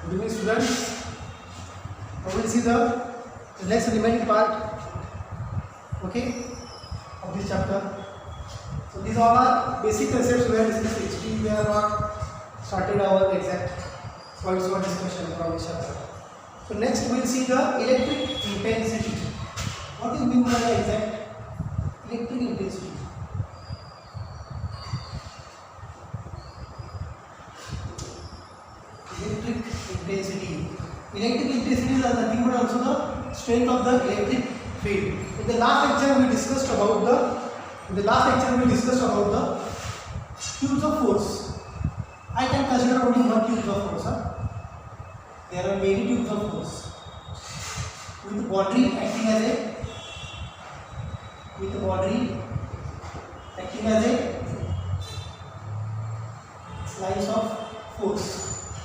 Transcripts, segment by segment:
Good evening, students. Now we'll see the next remaining part, okay, of this chapter. So these all are basic concepts we have discussed. Still we have not started our exact points for discussion from this chapter. So next we'll see the electric intensity. What is meant by the exact electric intensity? Electric intensity. Electric intensity is nothing but also the strength of the electric field. In the last lecture we discussed about the tubes of force. I can consider only one tube of force. There are many tubes of force with boundary acting as a lines of force.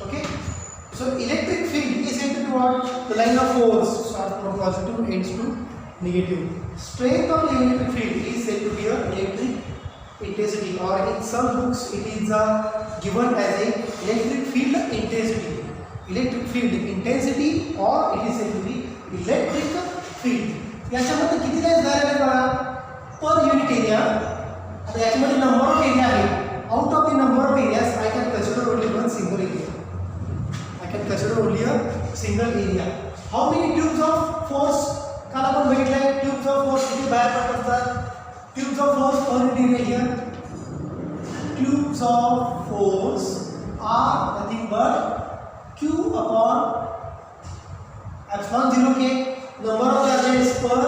Okay, so electric field is said to be what? The line of force starts from positive ends to negative. Strength of the electric field is said to be a electric intensity, or in some books it is given as a electric field intensity. Electric field intensity, or it is said to be electric field. याच्यामध्ये किती lines झालेले बघा पर unit area. आता याच्यामध्ये number of area आहे. Out of the number of areas, I can consider only one single area. How many tubes of force? काल आपण बघितले tubes of force किती बाहेर पडतात. Tubes of force per unit area. Tubes of force are nothing but Q upon epsilon 0k, number of charges per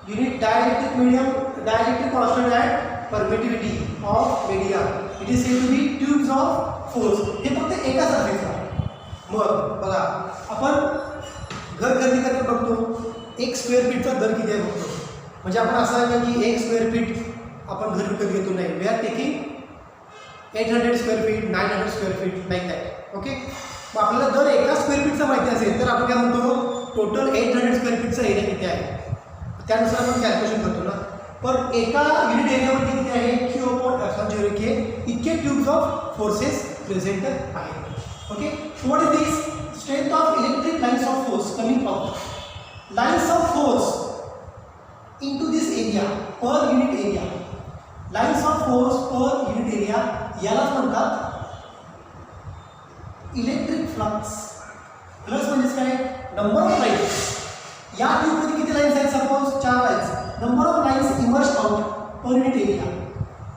unit dielectric medium, dielectric constant and permittivity of media. It is said to be tubes of force. हे फक्त एका सरफेसला. मग बघा आपण घर खरेदी करताना बघतो 1 square फीटचा दर किती आहे बघतो. म्हणजे आपण असं आहे की 1 स्क्वेअर फीट आपण घर विकत घेतो नाही. We are taking 800 square feet, 900 square feet like that. Okay, मग आपल्याला दर एका स्क्वेअर फीटचा माहिती असेल तर आपण काय म्हणतो टोटल 800 स्क्वेअर फीटचा एरिया किती आहे त्यानुसार आपण कॅल्क्युलेशन करतो ना. पर एका युनिट एरियामध्ये किती आहे Q upon epsilon 0k इतके ट्यूब्स ऑफ फोर्सेस प्रेझेंट आहेत. Okay, so what is this strength of electric lines of force coming out. Lines of force into this area per unit area. Lines of force per unit area यालाच म्हणतात electric flux. Flux म्हणजे काय? Number of lines. या ट्यूबमध्ये किती lines आहेत? Suppose 4 lines. Number of lines emerge out per unit area.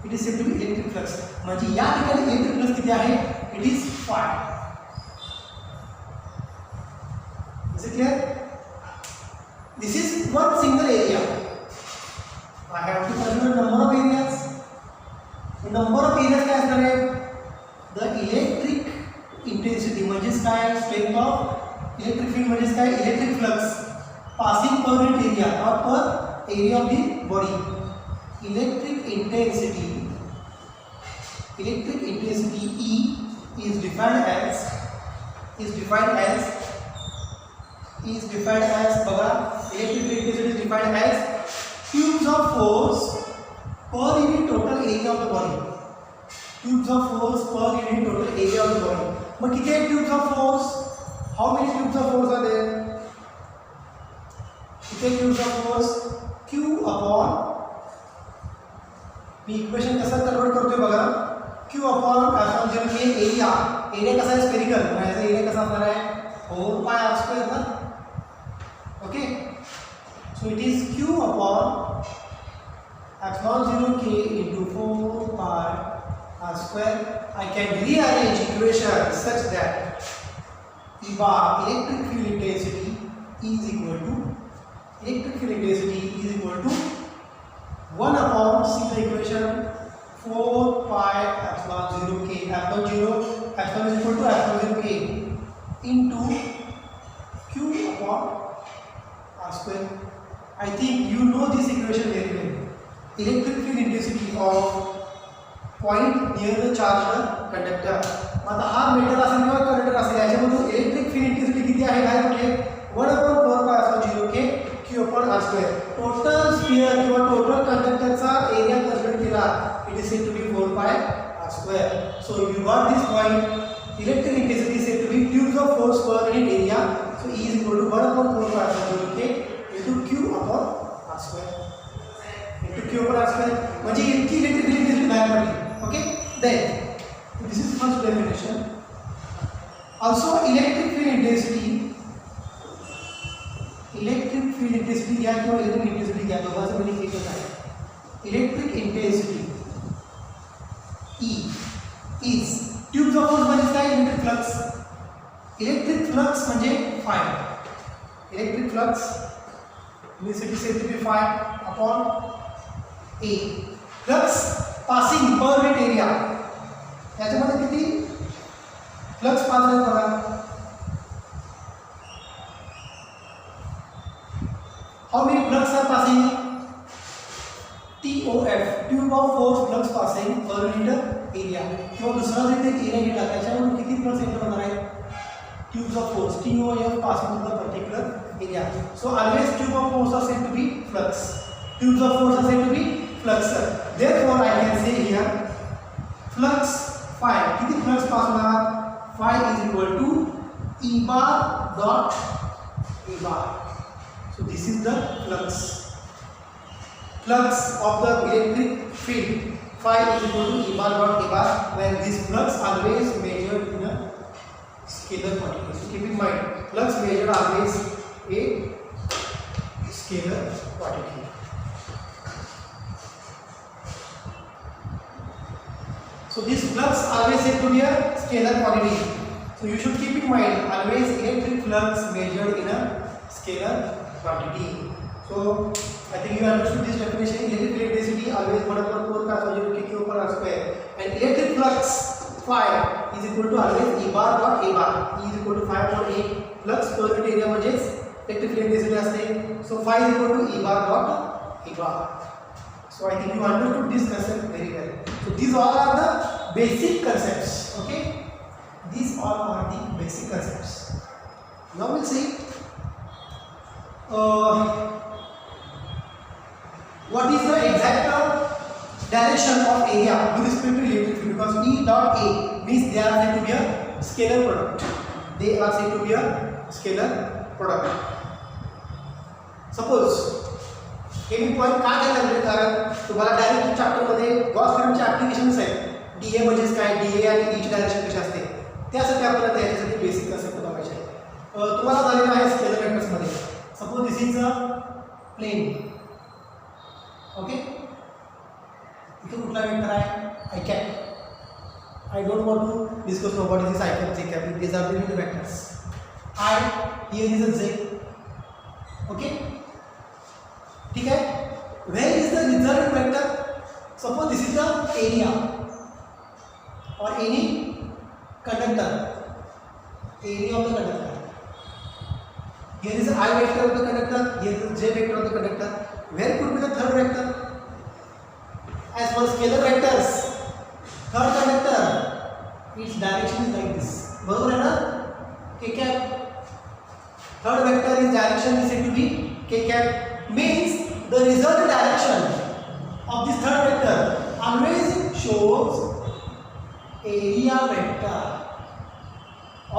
It is said to be electric flux. म्हणजे या ठिकाणी इलेक्ट्रिक फ्लक्स किती आहे? It is 5. Is it clear? This is one single area. I have to consider number of areas. Number of areas काय असणार आहे? The electric intensity म्हणजेच काय? स्ट्रेंथ ऑफ इलेक्ट्रिक फील्ड म्हणजेच काय? Electric flux passing per unit area or per area of the body. Electric intensity E is defined as बघा electric intensity is defined as tubes of force per unit total area of the body. Tubes of force per unit total area of the body. मग किती आहेत tubes of force? How many tubes of force are there? किती tubes of force? Q upon, me equation कसं convert करतोय बघा. Q upon epsilon 0k area. Area कसा आहे? Spherical. याचा area कसा असणार आहे? 4 pi r square ना. Okay, so it is Q upon epsilon 0k into 4 pi r square. I can rearrange equation such that E bar electric field intensity is equal to 1 upon, see the equation, 4 pi epsilon 0k. Epsilon is equal to epsilon 0k into Q upon r square. I think you know this equation very well. Electric field intensity of point near the charged conductor. आता हा metal असेल किंवा conductor असेल याच्यामधून electric field intensity किती आहे काय म्हणजे 1 upon 4 pi epsilon 0k Q upon r square. Total sphere किंवा टोटल कंडक्टरचा एरिया कन्सिडर केला it is said to be 4 pi r square. So you got this point. Electric intensity is said to be force per unit area. So E is equal to 1 upon 4 pi epsilon 0 k into Q upon R square. Into Q upon R square. म्हणजे इतकी electric field intensity बाहेर पडली. Okay. Then this is first definition. Also electric field intensity घ्या किंवा electric intensity घ्या दोघांचं meaning एकच आहे. Electric intensity E is tubes of force म्हणजे काय इलेक्ट्रिक फ्लक्स. इलेक्ट्रिक फ्लक्स म्हणजे phi. Electric flux intensity said to be phi upon A. Flux passing पर युनिट एरिया याच्यामध्ये किती फ्लक्स पास होईल बघा. How many flux are passing? TOF, tube of force flux passing per unit area. किंवा दुसरा जर इथे एरिया घेतला त्याच्यावरून किती फ्लक्स एंटर होणार आहे. Tubes of force TOF passing through the particular area. So always tube of force are said to be flux. Tubes of force are said to be flux. Therefore I can say here flux phi. किती flux pass होणार? Phi is equal to E bar dot A bar. So this is the flux. Flux of the electric field phi is equal to E bar dot A bar, where this flux always measured in a scalar quantity. So keep in mind, flux measured always a scalar quantity. So this flux always said to be a scalar quantity. So you should keep in mind always electric flux measured in a scalar quantity. So I think you understood this definition. Electric field intensity always 1 upon 4 pi epsilon 0 k Q upon R square, and electric flux phi is equal to always E bar dot A bar. E is equal to phi upon A. Flux per unit area म्हणजेच electric field intensity असते. So phi is equal to E bar dot A bar. So I think you understood this concept very well. So these all are the basic concepts. Okay, these all are the basic concepts. Now we'll see. What is the exact direction of area with respect to electric field? Because E dot A means they are said to be a scalar product. They are said to be a scalar product. Suppose हे मी point का घ्यायला लागले कारण तुम्हाला direct chapter मध्ये गॉस थेरमचे applications आहेत. डीए म्हणजेच काय, डीए आणि ईची डायरेक्शन कशी असते त्यासाठी आपल्याला त्याच्यासाठी बेसिक कन्सेप्ट बघायचे आहे. तुम्हाला झालेलं आहे स्केलर वेक्टर्स मध्ये. Suppose this is a plane. Okay, इथे कुठला वेक्टर आहे? I cap. I don't want to discuss no what is this i cap, j cap. These are the unit vectors. I here is a j. Okay, ठीक है. Where is the result vector? Suppose this is the area or any conductor, area of the conductor. Here is the I vector of the conductor, here is the J vector of the conductor. Where could be the third vector? As for scalar vectors, third conductor, its direction is like this. बरोबर है ना? K cap. Third vector is direction is said to be K cap. Means the result direction of this third vector always shows area vector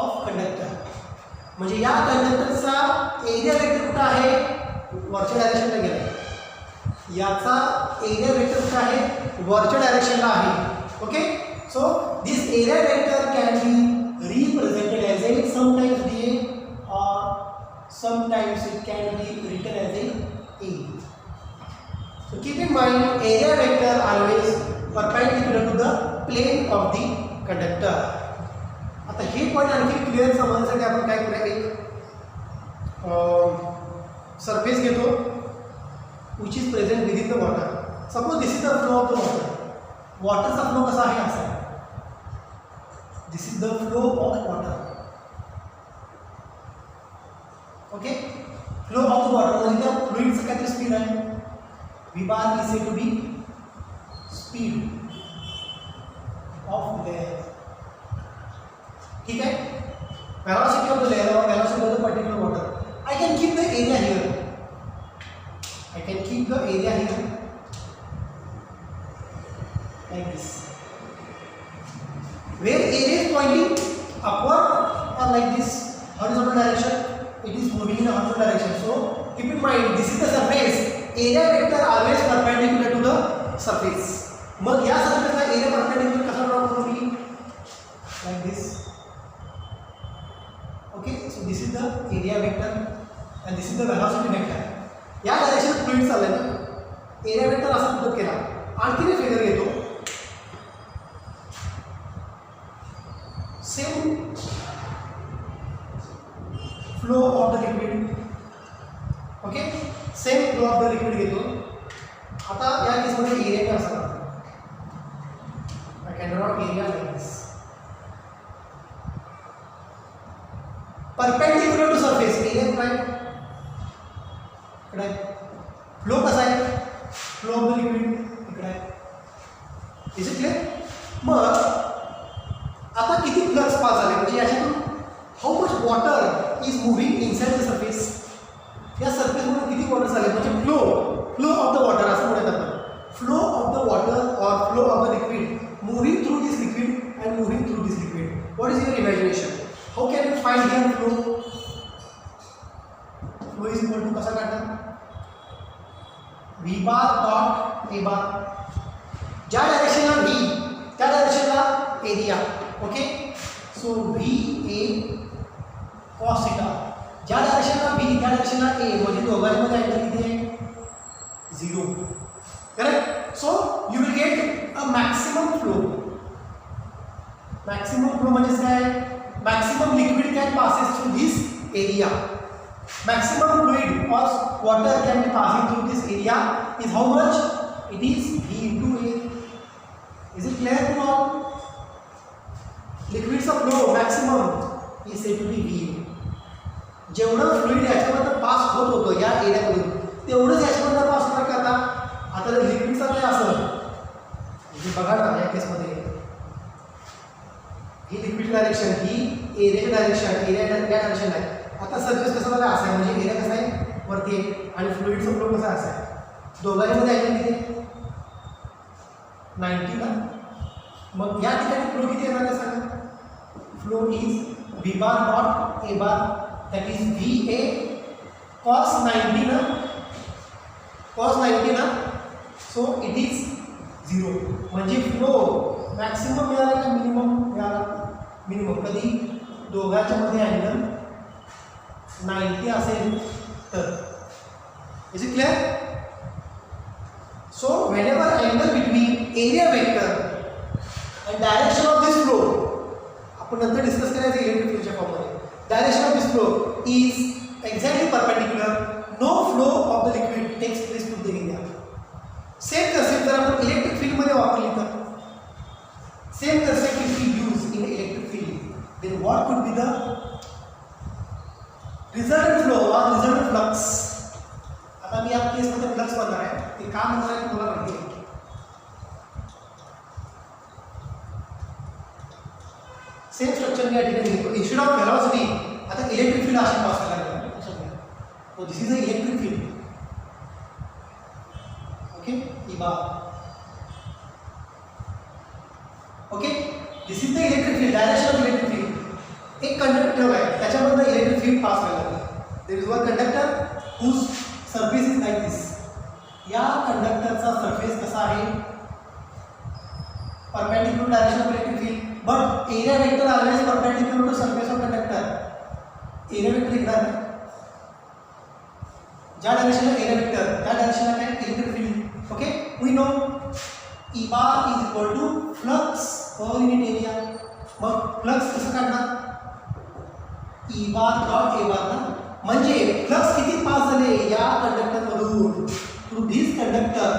of conductor. म्हणजे या कंडक्टरचा area vector कुठे आहे? वरच्या डायरेक्शनला गेला. याचा एरिया वेक्टर कुठे आहे? वरच्या डायरेक्शनला आहे. Okay, so this area vector can be represented as A sometimes DA or sometimes it can be written as A. So keep in mind area vector always perpendicular to the plane of the conductor. आता हे point आणखी clear समजण्यासाठी आपण काय करूया, एक surface घेतो which is present within the water. Suppose this is the flow of the water. वॉटरचा फ्लो कसा आहे? असा आहे. This is the flow of water. Okay, flow of the water म्हणजे त्या फ्लुइडचं काहीतरी स्पीड आहे. V bar is said to be speed of layer. ठीक है, velocity of the layer or velocity of the particular water. I can keep the area here. I can keep the area here like this. Where area is pointing upward or like this. moving in a horizontal direction. So keep in mind, this is the surface. Area vector always perpendicular to the surface. मग या सरफेसला area perpendicular कसा draw करू मी? Like this. Okay, so this is the area vector and this is the velocity vector. या direction fluid चाललंय ना, area vector असा put केला. आणखी एक फिगर घेतो. Same flow of the liquid. Okay, same flow of the liquid घेतो. आता या केसमध्ये एरिया काय असणार? I can draw area like this. Perpendicular to surface, area काय? इकडे. फ्लो कसा आहे? फ्लो ऑफ द लिक्विड इकडे. Is it clear? मग आता किती फ्लक्स पास झाले म्हणजे याच्यातून how much water is moving inside the surface. या सरफेस मधून किती वॉटर झाले म्हणजे फ्लो ऑफ द वॉटर असं म्हणतात आपण. फ्लो ऑफ द वॉटर और flow of the liquid moving through this liquid and moving through this liquid. What is your imagination? How can you find here flow? Flow is equal to कसा काढणार? V bar dot A bar. ज्या डायरेक्शनला V त्या डायरेक्शनला area. Okay, so V A cos theta. ज्या डायरेक्शनला V त्या डायरेक्शनला A म्हणजे दोघांमध्ये अँगल किती आहे? 0. Correct. So you will get a maximum flow. Maximum flow म्हणजे काय? Maximum liquid can passes through this area. Maximum fluid or water can be passing through this area is how much? It is V into A. Is it clear to all? Liquids of flow maximum is said to be V. जेवढं fluid याच्यामध्ये पास होत होतं या एरियामधून तेवढंच याच्यामध्ये पास होणार का? आता जर लिक्विडचा काय असेल म्हणजे बघा ना या केसमध्ये ही लिक्विड डायरेक्शन, ही एरियाची डायरेक्शन, एरिया या डायरेक्शन आहे. आता सरफेस कसं बघा असं आहे म्हणजे एरिया कसा आहे वरती आहे आणि फ्लुइडचा फ्लो कसा असा आहे. दोघांमध्ये अँगल किती? 90 ना. मग या ठिकाणी फ्लो किती येणार आहे सांगा? Flow is V bar dot A bar, that is VA cos 90 ना, cos 90 ना. So it is 0. म्हणजे फ्लो मॅक्सिमम मिळाला का मिनिमम मिळाला? मिनिमम. कधी? दोघांच्या मध्ये अँगल 90 असेल तर. Is it clear? So whenever angle between area vector and direction of this flow, आपण नंतर डिस्कस करायचं इलेक्ट्रिक फील्डच्या फॉर्ममध्ये. Direction of this flow is exactly perpendicular. No flow of the liquid takes place to the area. Same concept जर आपण electric फील्डमध्ये वापरली तर same concept if we use in electric field then what could be the resultant flow और resultant flux. आता मी या केसमध्ये flux बनणार आहे. ते का म्हणणार आहे तुम्हाला माहिती आहे? सेम स्ट्रक्चर मी या ठिकाणी घेतो. इन्स्टेड ऑफ व्हेलॉसिटी आता इलेक्ट्रिक फील्ड अशी पास करायला लागेल. So this is a electric field. E bar. Okay, this is the electric field, direction of electric field. एक कंडक्टर आहे त्याच्यामधून इलेक्ट्रिक फील्ड पास व्हायला लागलं. There is one conductor whose surface is like this. या कंडक्टरचा surface कसा आहे? Perpendicular direction of electric field. But area vector always perpendicular to surface of conductor. Area vector इकडे आहे. ज्या डायरेक्शनला एरिया वेक्टर त्या डायरेक्शनला काय? Electric field. Okay, we know E bar is equal to flux per unit area. Mug flux कसं काढणार? E bar dot A bar ना. म्हणजे फ्लक्स किती पास झाले या कंडक्टर मधून through this conductor.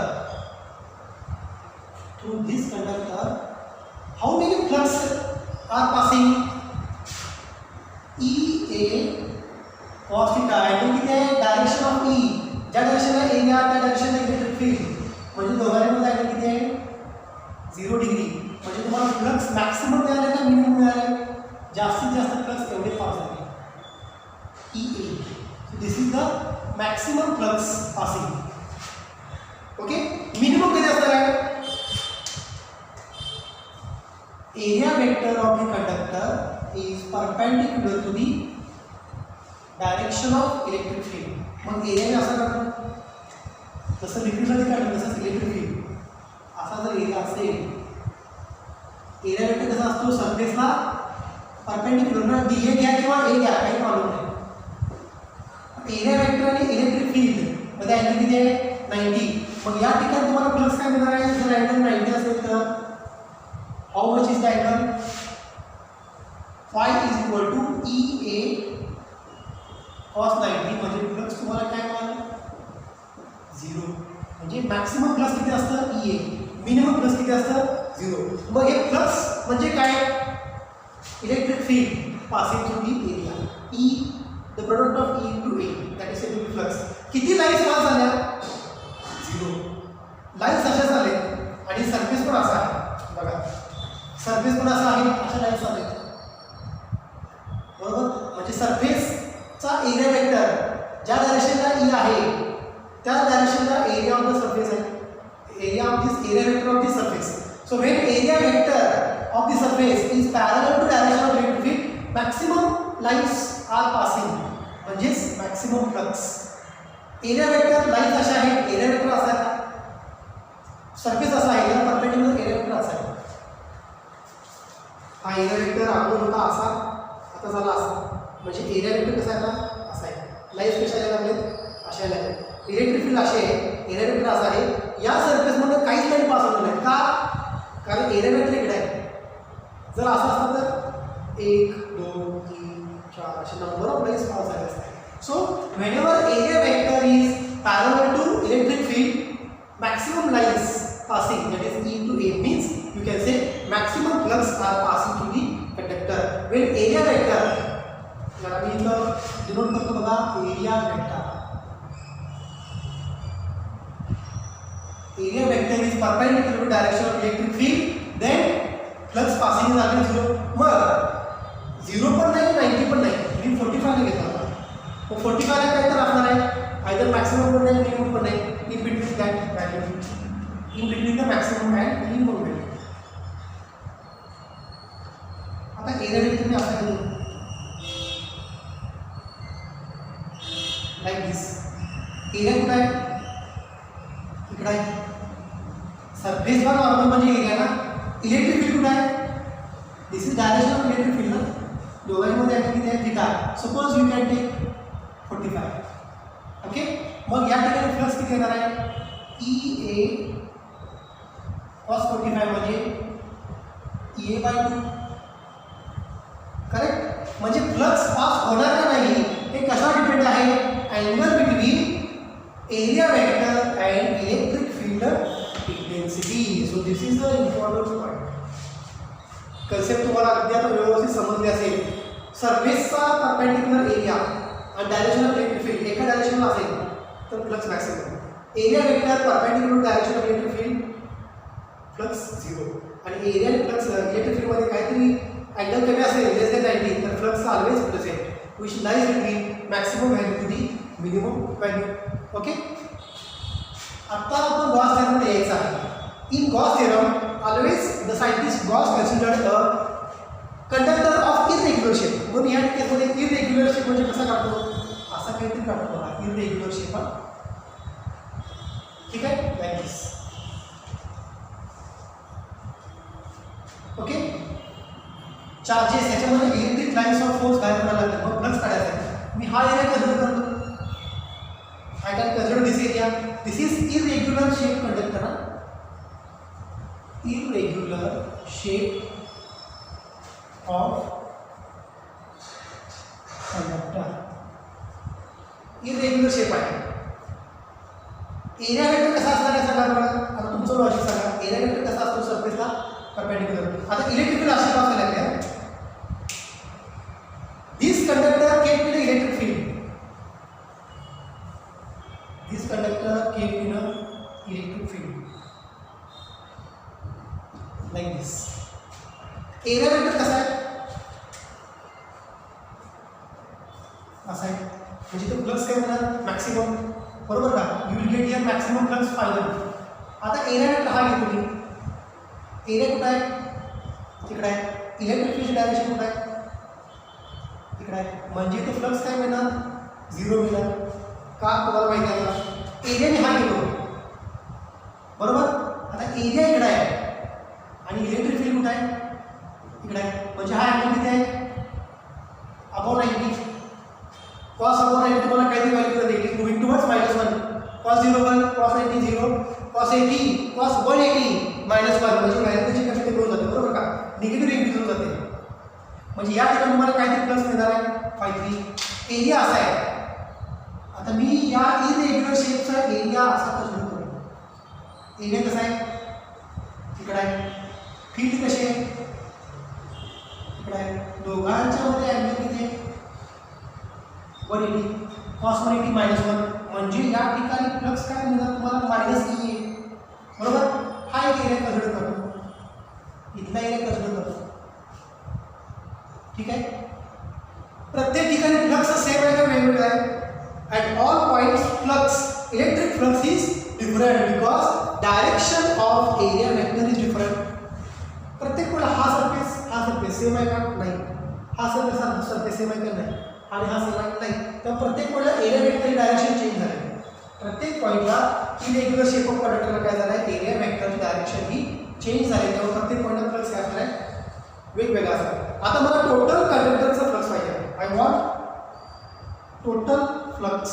How many flux are passing? E A cos theta. Angle किती आहे? Direction of E. ज्या डायरेक्शनला एरिया त्या डायरेक्शनला इलेक्ट्रिक फील्ड. म्हणजे दोघांमध्ये अँगल किती आहे? 0 डिग्री. म्हणजे तुम्हाला फ्लक्स मॅक्सिमम मिळाले का मिनिमम मिळाले? जास्तीत जास्त फ्लक्स एवढे पास झाले. EA. So this is the maximum flux passing. Okay, minimum किती असणार आहे? Area vector of the conductor is perpendicular to the direction of electric field. मग एरियाने असं काढतो, जसं लिक्विडमध्ये काढलं तसंच इलेक्ट्रिक फील्ड. असा जर एरिया असेल, एरिया वेक्टर कसा असतो, सरफेसला परपेंडिक्युलर ना, डी ए घ्या किंवा ए घ्या, काही प्रॉब्लेम नाही. एरिया वेक्टर आणि इलेक्ट्रिक फील्ड मध्ये अँगल किती आहे, 90. मग या ठिकाणी तुम्हाला प्लस काय मिळणार आहे, जर अँगल 90 असेल तर how much is the angle, phi is equal to E A cos 90. म्हणजे प्लस तुम्हाला काय मिळालं, 0. म्हणजे मॅक्सिमम प्लस किती असतं, ई ए, मिनिमम प्लस किती असतं, 0. मग हे प्लस म्हणजे काय, electric field passing through the area, E the product of E to A, that is said to be flux. किती लाईन्स पास झाल्या, 0 लाईन्स अशा झाले. आणि सरफेस पण असा आहे बघा, सरफेस पण असा आहे, अशा लाईन्स आले बरोबर. म्हणजे सरफेसचा एरिया वेक्टर ज्या डायरेक्शनला ई आहे त्या डायरेक्शनला एरिया ऑफ द सरफेस आहे, area of this area vector of the surface. So when area vector of the surface is parallel to direction of electric field, maximum lines are passing, म्हणजेच maximum flux. Area vector lines अशा आहेत, area vector असा आहे, surface असा आहे, याला perpendicular area vector असा आहे. हा एरिया वेक्टर अगोदर होता असा, आता झाला असा. म्हणजे एरिया वेक्टर कसा आहे ना, असा आहे. लाईन्स कशा यायला लागलेत, अशा यायला लागले. इलेक्ट्रिक फील्ड असे आहे, एरिया वेक्टर असा आहे. या सरफेसमध्ये काहीच लाईन पास होणार नाही, का, कारण एरिया वेक्टर इकडे आहे. जर असं असतं तर 1 2 3 4 असे नंबर ऑफ लाईन्स पास झाले असतात. So whenever area vector is parallel to electric field, maximum lines passing, that is E to A, means you can say maximum flux are passing to the conductor. When area vector, जरा मी इथं denote करतो बघा, area vector. Area vector is perpendicular to direction of electric field, then flux passing is always 0. मग 0 पण नाही, 90 पण नाही, मी 45 ने घेतला. 45 ला काय तर असणार आहे, आयदर मॅक्सिमम पण नाही, मिनिमम पण नाही, in between that value, in between the maximum and minimum value. आता एरिया वेक्टर मी असं करू, लाईक दिस. एरिया कुठं आहे, इकडं आहे. सरफेस वर नॉर्मल म्हणजे एरिया ना. इलेक्ट्रिक फील्ड कुठं आहे, this is direction of electric field ना. दोघांमध्ये आहे किती आहे, theta. Suppose you can take 45. Okay. मग या ठिकाणी फ्लक्स किती येणार आहे, ई ए cos 45 म्हणजे ई ए बाय 2. करेक्ट. म्हणजे फ्लक्स पास होणार का नाही हे कशावर डिपेंड आहे, angle between area vector and electric field intensity. So this is the important point. Concept तुम्हाला अद्याप व्यवस्थित समजले असेल. सरफेसचा परपेंडिक्युलर एरिया आणि डायरेक्शन ऑफ इलेक्ट्रिक फील्ड एका डायरेक्शनला असेल तर flux maximum. Area vector perpendicular direction of electric field, flux 0. आणि एरिया आणि फ्लक्स इलेक्ट्रिक फील्डमध्ये काहीतरी अँगल कमी असेल, लेस दॅन 90, तर flux always present, which lies between maximum value to the minimum value. Okay. आता आपण गॉस थेरममध्ये यायचं आहे. In Gauss theorem always the scientist Gauss considered a conductor of irregular shape. म्हणून या केसमध्ये इरेग्युलर शेप म्हणजे कसा काढतो, असा काहीतरी काढतो बघा, इरेग्युलर शेप. ठीक आहे, लाईक दिस. ओके. चार्जेस याच्यामध्ये इलेक्ट्रिक लाईन्स ऑफ फोर्स बाहेर पडायला लागतात, मग फ्लक्स काढायचा आहे. मी हा एरिया कन्सिडर करतो, I can consider this area. This is irregular shape conductor. Irregular shape of conductor, irregular shape आहे. एरिया वेक्टर कसा असणार आहे सांगा बघा. आता तुमचं लॉजिक सांगा, एरिया वेक्टर कसा असतो सरफेसला परपेंडिक्युलर. आता इलेक्ट्रिकल असे पास व्हायला लागले. This conductor came in electric field, this conductor came in electric field like this. Area vector कसा आहे, असा आहे. म्हणजे तो फ्लक्स काय होणार, मॅक्सिमम. बरोबर का, you will get here maximum flux final. आता एरिया वेक्टर हा घेतो मी. एरिया कुठं आहे, तिकडे आहे. इलेक्ट्रिक फील्ड डायरेक्शन कुठं आहे, इकडे आहे, म्हणजे तो फ्लक्स काय मिळणार 0 मिळणार. का तुम्हाला माहिती आहे का एरियाने हा गेलो बरोबर. आता एरिया इकडे आहे आणि इलेक्ट्रिक फील्ड कुठे आहे इकडे आहे, म्हणजे हा अँगल किती आहे अबोव 90. cos अबोव 90 तुम्हाला काहीतरी व्हॅल्यू देईल. It is moving towards -1. cos 0 1 cos 90 0 cos 80 cos 180 -1 म्हणजे व्हॅल्यू त्याची कशी ग्रो जाते बरोबर का, निगेटिव्ह इंक्रीज होत जाते. म्हणजे या ठिकाणी तुम्हाला काहीतरी प्लस मिळणार आहे 5.3. एरिया असा आहे. आता मी या इरेग्युलर शेपचा एरिया असा कन्सिडर करू. एरिया कसा आहे इकडे आहे, फील्ड कशी आहे इकडे आहे, दोघांच्या मध्ये अँगल किती आहे 180 cos 180 -1 म्हणजे या ठिकाणी फ्लक्स काय मिळणार तुम्हाला -E बरोबर. हा एक एरिया कन्सिडर करतो, इथला एरिया कन्सिडर करतो. ठीक आहे. प्रत्येक ठिकाणी फ्लक्स सेम आहे का वेगवेगळा आहे. At all points flux electric flux is different because direction of area vector is different. प्रत्येक वेळेला हा सरफेस सेम आहे का नाही, हा सरफेस सेम आहे का नाही आणि हा सेम आहे नाही. तर प्रत्येक वेळेला एरिया वेक्टरची डायरेक्शन चेंज झाली. प्रत्येक पॉईंटला इरेग्युलर शेप ऑफ कंडक्टरला काय झालं आहे एरिया वेक्टरची डायरेक्शन ही चेंज झाली. त्यामुळे प्रत्येक पॉईंटला फ्लक्स काय असणार आहे वेगवेगळा असणार. आता मला टोटल कंडक्टरचा फ्लक्स पाहिजे. I want total flux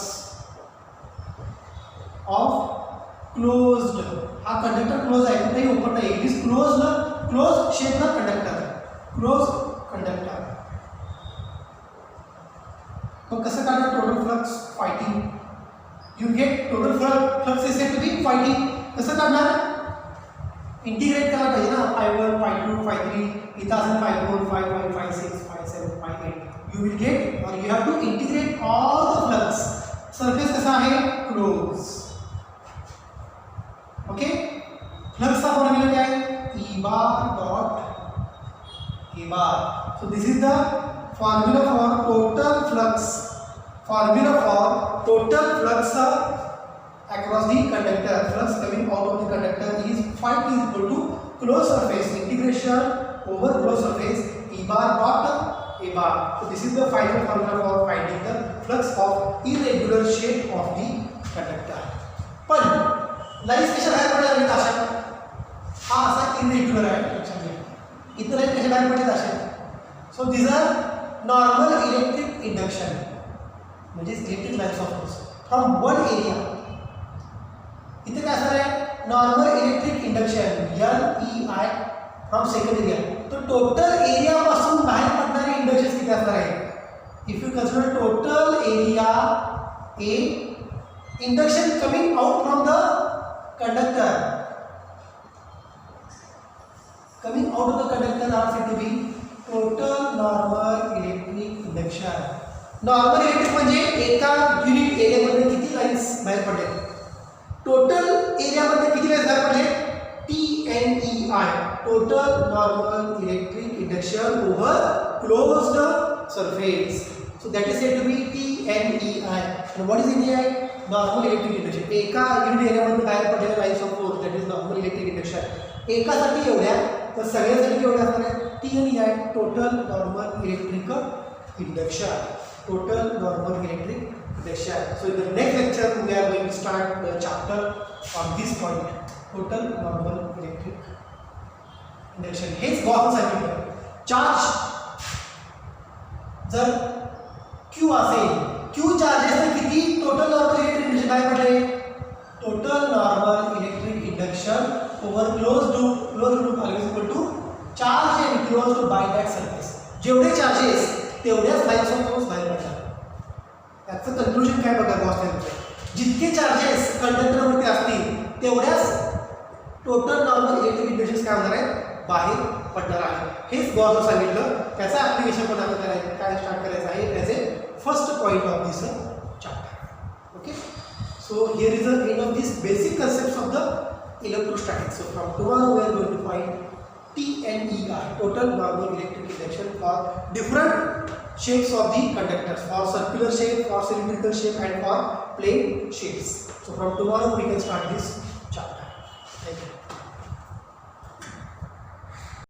of closed. हा कंडक्टर क्लोज आहे, कुठेही ओपन नाही. इट इज क्लोज शेप ना कंडक्टर, क्लोज कंडक्टर. तो कसं काढणार टोटल फ्लक्स फायटिंग. You get total flux is said to be फायटिंग. कसं काढणार इंटिग्रेट करायला पाहिजे ना. ϕ1 ϕ2 ϕ3 इथं असेल ϕ4 ϕ5 ϕ6 ϕ7 ϕ8. You will get or you have to integrate all the flux. Surface कैसा है close. Okay. Flux का फॉर्मूला क्या है E bar dot A bar. So this is the formula for total flux. Formula for total flux across the conductor. Flux coming out of the conductor is phi is equal to closed surface integration over closed surface E bar dot A bar. So this is the final formula for finding the flux of irregular shape of the conductor. पण lines कशा बाहेर पडल्या आहेत अशा, हा असा irregular आहे लक्षात घ्या. इतर लाईन कशा बाहेर पडतात अशा. So this are normal electric induction म्हणजे electric lines of force from one area. इथे काय असणार आहे normal electric induction LEI from second area. तो टोटल एरिया पासून बाहेर पडणारे इंडक्शन किती असणार आहे. If you consider total area A induction coming out from the conductor, coming out of the conductor are said to be total normal electric induction. Normal electric म्हणजे एका unit एरियामध्ये किती लाईन्स बाहेर पडले, टोटल एरियामध्ये किती लाईन्स बाहेर पडले TNEI total normal electric induction over closed surface. So that is said to be TNEI. And what is NEI? Normal electric induction. एका युनिट एरियामध्ये बाहेर पडलेल्या lines of force that is normal electric induction. एकासाठी एवढ्या तर सगळ्यांसाठी केवढ्या असणार आहे TNEI total normal electric induction. Total normal electric induction. So in the next lecture we are going to start the chapter on this point. Total normal electric induction. हेच गॉसनं सांगितलं. चार्ज जर Q असेल, Q चार्जेस किती total normal electric induction बाहेर पडले, total normal electric induction over closed loop always equal to charge enclosed by that surface. जेवढे charges तेवढ्याच लाईन्स ऑफ फोर्स बाहेर पडतात. त्याचं कन्क्लुजन काय बघा गॉसनं, जितके चार्जेस कंडक्टरवरती असतील तेवढ्याच टोटल नॉर्मल इलेक्ट्रिक इंडक्शन काय होणार आहे बाहेर पडणार आहे. हेच गॉसनं सांगितलं. त्याचा ॲप्लिकेशन पण आता काय स्टार्ट करायचं आहे as a first point of this chapter. Okay. So here is the end of this basic concept of the electrostatics. So from tomorrow we are going to find TNEI total normal electric induction for different shapes of the conductors, for circular shape, for cylindrical shape and for plane shapes. So from tomorrow we can start this chapter. Thank you.